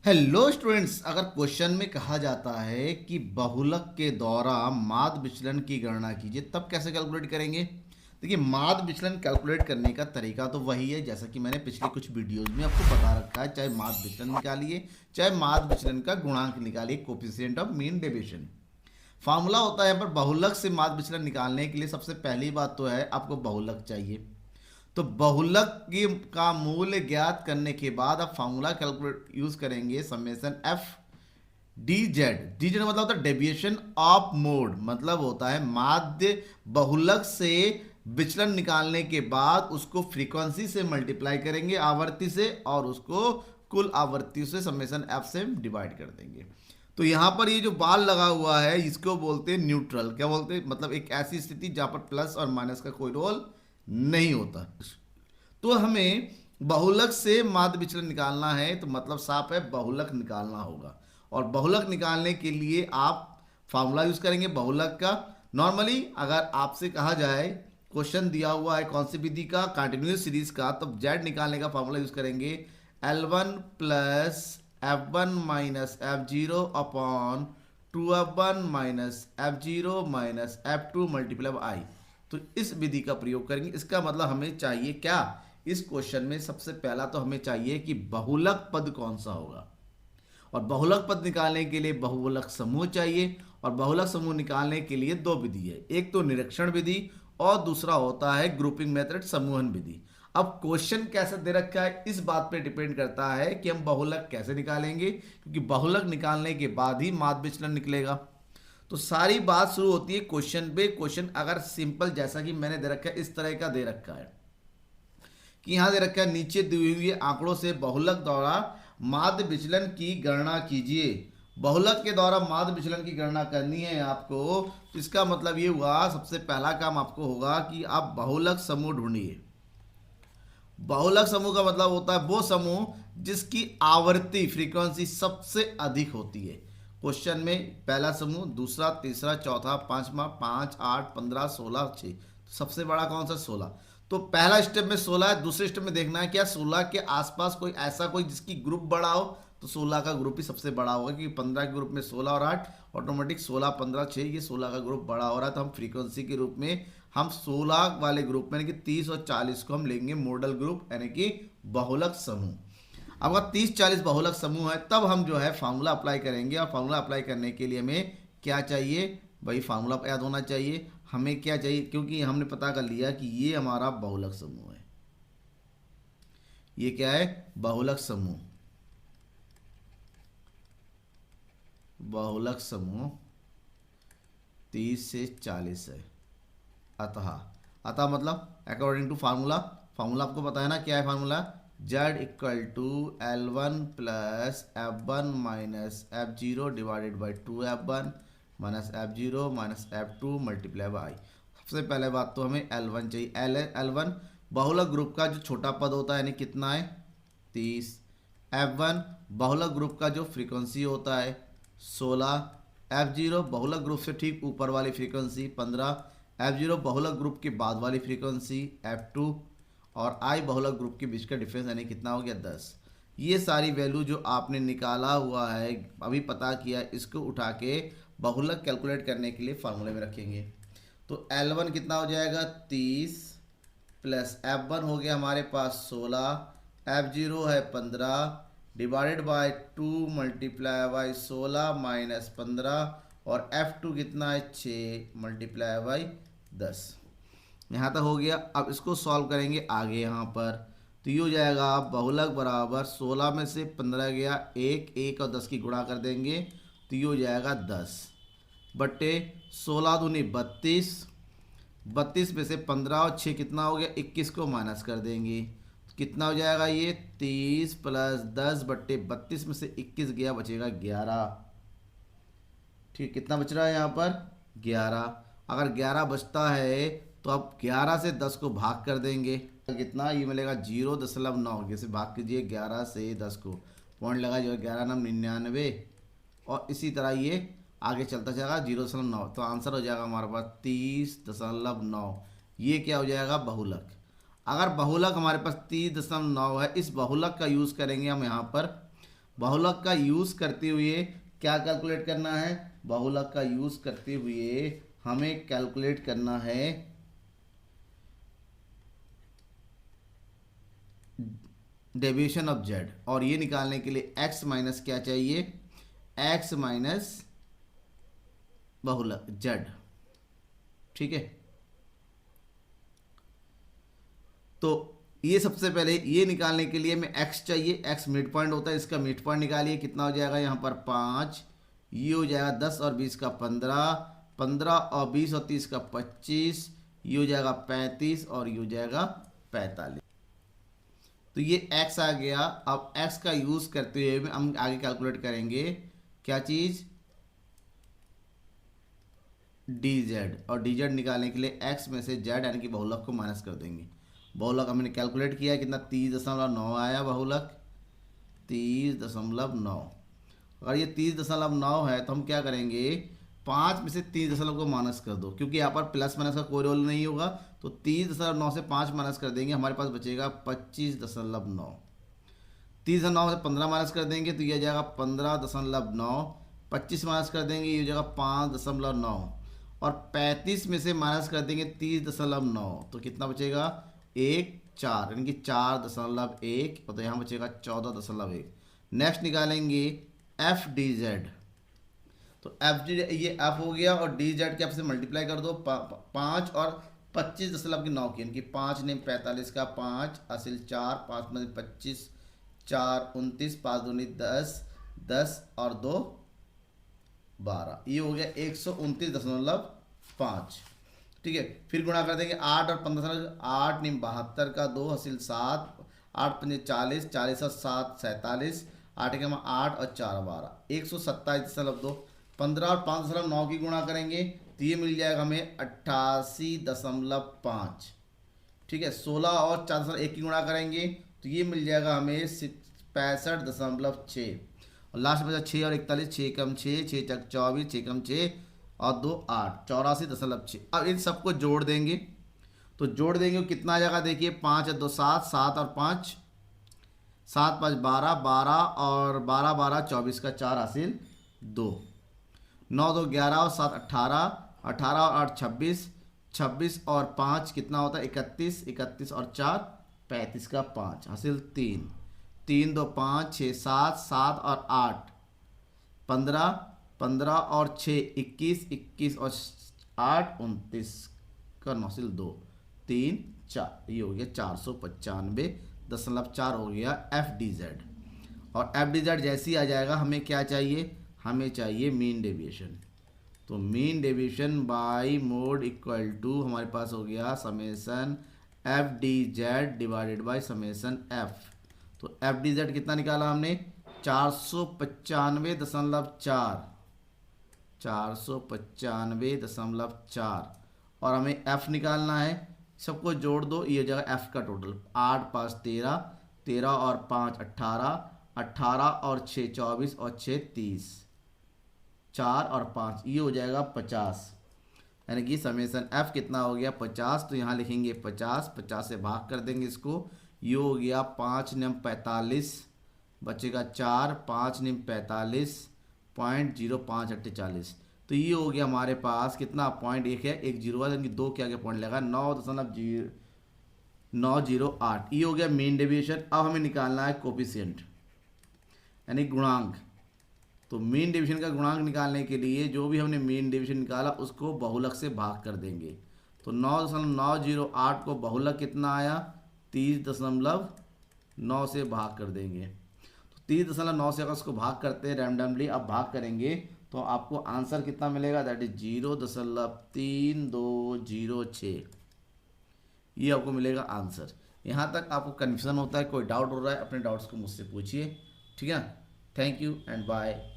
Hello students, अगर question में कहा जाता है कि बहुलक के द्वारा माध्य विचलन की गणना कीजिए, तब कैसे कैलकुलेट करेंगे। देखिए, माध्य विचलन कैलकुलेट करने का तरीका तो वही है जैसा कि मैंने पिछले कुछ वीडियोस में आपको बता रखा है। चाहे माध्य विचलन निकालिए, चाहे माध्य विचलन का गुणांक निकालिए, coefficient of mean deviation. Formula होता है पर बहुलक से माध्य विचलन निकालने के लिए सबसे पहली बात तो है आपको बहुलक चाहिए। तो बहुलक की का मूल्य ज्ञात करने के बाद आप फार्मूला कैलकुलेट यूज करेंगे, summation F D Z. D Z मतलब होता है डेविएशन ऑफ मोड, मतलब होता है माध्य बहुलक से विचलन निकालने के बाद उसको फ्रीक्वेंसी से मल्टीप्लाई करेंगे, आवृत्ति से, और उसको कुल आवृत्ति से समेशन एफ से डिवाइड कर देंगे। तो यहां पर ये जो बाल लगा हुआ है इसको बोलते हैं न्यूट्रल। क्या बोलते हैं? मतलब एक ऐसी स्थिति जहां पर प्लस और माइनस का कोई रोल नहीं होता। तो हमें बहुलक से माध्य विचलन निकालना है, तो मतलब साफ है बहुलक निकालना होगा। और बहुलक निकालने के लिए आप फार्मूला यूज करेंगे बहुलक का। नॉर्मली अगर आपसे कहा जाए, क्वेश्चन दिया हुआ है कौन सी विधि का, कंटिन्यूअस सीरीज का, तब जेड निकालने का फार्मूला यूज करेंगे L1 plus F1 minus F0 upon 2F1 minus F0 minus F2 multiply by I. तो इस विधि का प्रयोग करेंगे। इसका मतलब हमें चाहिए क्या, इस क्वेश्चन में सबसे पहला तो हमें चाहिए कि बहुलक पद कौन सा होगा। और बहुलक पद निकालने के लिए बहुलक समूह चाहिए। और बहुलक समूह निकालने के लिए दो विधि है, एक तो निरीक्षण विधि और दूसरा होता है ग्रुपिंग मेथड, समूहन विधि। अब क्वेश्चन कैसे दे रखा है इस बात पे डिपेंड करता है कि हम बहुलक कैसे निकालेंगे, क्योंकि बहुलक निकालने के बाद ही माध्य विचलन निकलेगा। तो सारी बात शुरू होती है क्वेश्चन पे। क्वेश्चन अगर सिंपल जैसा कि मैंने दे रखा है, इस तरह का दे रखा है कि यहां दे रखा है नीचे दिए हुए आंकड़ों से बहुलक द्वारा माध्य विचलन की गणना कीजिए। बहुलक के द्वारा माध्य विचलन की गणना करनी है आपको। तो इसका मतलब ये हुआ, सबसे पहला काम आपको होगा कि आप बहुलक समूह ढूंढिए। बहुलक समूह का मतलब होता है वो समूह जिसकी आवृत्ति फ्रीक्वेंसी सबसे अधिक होती है। क्वेश्चन में पहला समूह, दूसरा, तीसरा, चौथा, पांचवा, 5, 8, 15, 16, 6। सबसे बड़ा कौन सा? 16। तो पहला स्टेप में 16 है। दूसरे स्टेप में देखना है क्या 16 के आसपास कोई ऐसा कोई जिसकी ग्रुप बड़ा हो, तो 16 का ग्रुप ही सबसे बड़ा होगा, क्योंकि 15 के ग्रुप में 16 और 8 ऑटोमेटिक 16, 15, 6, ये 16 का ग्रुप बड़ा हो रहा है। तो हम फ्रीक्वेंसी के रूप में हम 16 वाले ग्रुप में यानी कि 30 और 40 को हम लेंगे मॉडल ग्रुप, यानी कि बहुलक समूह। अब अगर 30-40 बहुलक समूह है तब हम जो है फार्मूला अप्लाई करेंगे। और फार्मूला अप्लाई करने के लिए हमें क्या चाहिए भाई? फार्मूला याद होना चाहिए। हमें क्या चाहिए, क्योंकि हमने पता कर लिया कि ये हमारा बहुलक समूह है। ये क्या है? बहुलक समूह। बहुलक समूह 30 से 40 है। अतः अतः मतलब अकॉर्डिंग टू फार्मूला। फार्मूला आपको पता है ना, क्या है formula? Z equal to L1 plus F1 minus F0 divided by 2F1 minus F0 minus F2 multiply by. सबसे पहले बात तो हमें L1 चाहिए। L1 बहुलक ग्रुप का जो छोटा पद होता है, यानी कितना है? 30। F1 बहुलक ग्रुप का जो फ्रीक्वेंसी होता है 16। F0 बहुलक ग्रुप से ठीक ऊपर वाली फ्रीक्वेंसी 15। F0 बहुलक ग्रुप के बाद वाली फ्रीक्वेंसी F2। और I बहुलक ग्रुप के बीच का डिफरेंस यानी कितना हो गया? 10। ये सारी वैल्यू जो आपने निकाला हुआ है, अभी पता किया, इसको उठा के बहुलक कैलकुलेट करने के लिए फार्मूले में रखेंगे। तो L1 कितना हो जाएगा? 30 प्लस F1 हो गया हमारे पास 16, F0 है 15 divided by 2 multiply by 16 minus 15, और F2 कितना है? 6 मल्टीप्लाई बाई 10। यहाँ तक हो गया। अब इसको सॉल्व करेंगे आगे यहाँ पर। तो ये हो जाएगा बहुलक बराबर 16 में से 15 गया, 1 और 10 की गुणा कर देंगे, तो ये हो जाएगा 10 बट्टे 16 दूनी 32। 32 में से 15 और 6 कितना हो गया? 21 को माइनस कर देंगे, कितना हो जाएगा? ये 30 प्लस 10 बट्टे 32 में से 21 गया, बचेगा 11। ठीक, कितना बच रहा है यहाँ पर? 11। अगर 11 बचता है तो आप 11 से 10 को भाग कर देंगे, कितना ये मिलेगा? 0.9। जैसे भाग कीजिए 11 से 10 को, पॉइंट लगा जो 11 नम 99, और इसी तरह ये आगे चलता जाएगा 0.9। तो आंसर हो जाएगा हमारे पास 30.9। ये क्या हो जाएगा? बहुलक। अगर बहुलक हमारे पास 30.9 है, इस बहुलक का यूज़ करेंगे हम यहाँ पर बहुलक का यूज़ करते हुए क्या कैलकुलेट करना है? बहुलक का यूज़ करते हुए हमें कैलकुलेट करना है डेविएशन ऑफ जेड, और ये निकालने के लिए एक्स माइनस क्या चाहिए? एक्स माइनस बहुलक जेड। ठीक है, तो ये सबसे पहले ये निकालने के लिए हमें x चाहिए। x मिड पॉइंट होता है, इसका मिड पॉइंट निकालिए। कितना हो जाएगा यहाँ पर 5, ये हो जाएगा 10 और 20 का 15, 15 और 20 और 30 का 25, ये हो जाएगा 35 और ये हो जाएगा 45। तो ये x आ गया। अब x का यूज़ करते हुए हम आगे कैलकुलेट करेंगे क्या चीज़? dz, और dz निकालने के लिए x में से z यानी कि बहुलक को माइनस कर देंगे। बहुलक हमने कैलकुलेट किया कितना? 30.9 आया बहुलक, 30.9। अगर ये 30.9 है तो हम क्या करेंगे? 5 में से 30 को माइनस कर दो, क्योंकि यहाँ पर प्लस माइनस का कोई रोल नहीं होगा। तो 30.9 से 5 माइनस कर देंगे, हमारे पास बचेगा 25.9। 30.9 से 15 माइनस कर देंगे तो ये आ जाएगा 15.9। 25 माइनस कर देंगे, ये हो जाएगा 5.9, और 35 में से माइनस कर देंगे 30.9, तो कितना बचेगा? 1, 4, यानी कि 4.1, और तो यहाँ बचेगा 14.1। नेक्स्ट निकालेंगे एफ डी जेड। तो एफ डी, ये एफ हो गया, और डी जेड के एफ से मल्टीप्लाई कर दो 5 और 25.9 की, यानी कि 5 ने 45 का 5 असिल 4, 5 में 25, 4 29, 5 दूनी 10, 10 और 2 12, ये हो गया 129.5। ठीक है, फिर गुणा कर देंगे 8 और 15, 8 नीम 72 का 2 हासिल 7, 8 पंजे 40, 40 और 7 47, 8 के 8 और 4 12, 127.2। 15 और 5.9 की गुणा करेंगे तो ये मिल जाएगा हमें 88.5। ठीक है, 16 और 4.1 की गुणा करेंगे तो ये मिल जाएगा हमें 65.6। और लास्ट में 6 और 41, 6 कम 6, 6 चक 24, 6 कम 6 और 2 8, 84.6। अब इन सबको जोड़ देंगे, तो जोड़ देंगे कितना आ जाएगा? देखिए 5 और 2 7, 7 और 5, 7 5 12, 12 और 12 12 24 का 4 हासिल 2, 9 2 11 और 7 18, 18 और 8 26, 26 और 5 कितना होता है? 31, 31 और 4 35 का 5 हासिल 3, 3 2 5 6 7, 7 और 8 15, 15 और 6 21, 21 और 8 29 का 9 हासिल 2, 3 4, ये हो गया 495.4 हो गया एफ डी जेड। और एफ डी जेड जैसे ही आ जाएगा हमें क्या चाहिए? हमें चाहिए मीन डेविएशन। तो mean deviation by mode equal to हमारे पास हो गया summation F D Z divided by summation F. तो एफ डी जेड कितना निकाला हमने? 495.4, 495.4, और हमें एफ निकालना है। सबको जोड़ दो, ये हो जाएगा एफ का टोटल 8 5 13, 13 और 5 18, 18 और 6 24 और 6 30, 4 और 5, ये हो जाएगा 50। यानी कि समेसन एफ कितना हो गया? 50। तो यहाँ लिखेंगे 50, 50 से भाग कर देंगे इसको, ये हो गया 5 नियम 45, बचेगा 4, 5 नियम 45.0548। तो ये हो गया हमारे पास कितना? पॉइंट 1 है, 1 जीरो है, यानी 2 के आगे पॉइंट लगा 9.908। ये हो गया मीन डेविएशन। अब हमें निकालना है कोफिशिएंट यानी गुणांक। तो मीन डिवीजन का गुणांक निकालने के लिए जो भी हमने मीन डिवीजन निकाला उसको बहुलक से भाग कर देंगे। तो 9.908 को बहुलक कितना आया? 30.9 से भाग कर देंगे। तो 30.9 से अगर उसको भाग करते हैं रैंडमली, अब भाग करेंगे तो आपको आंसर कितना मिलेगा? That is 0.3206। ये आपको मिलेगा आंसर। यहाँ तक आपको कन्फ्यूजन होता है, कोई डाउट हो रहा है, अपने डाउट्स को मुझसे पूछिए। ठीक है, थैंक यू एंड बाय।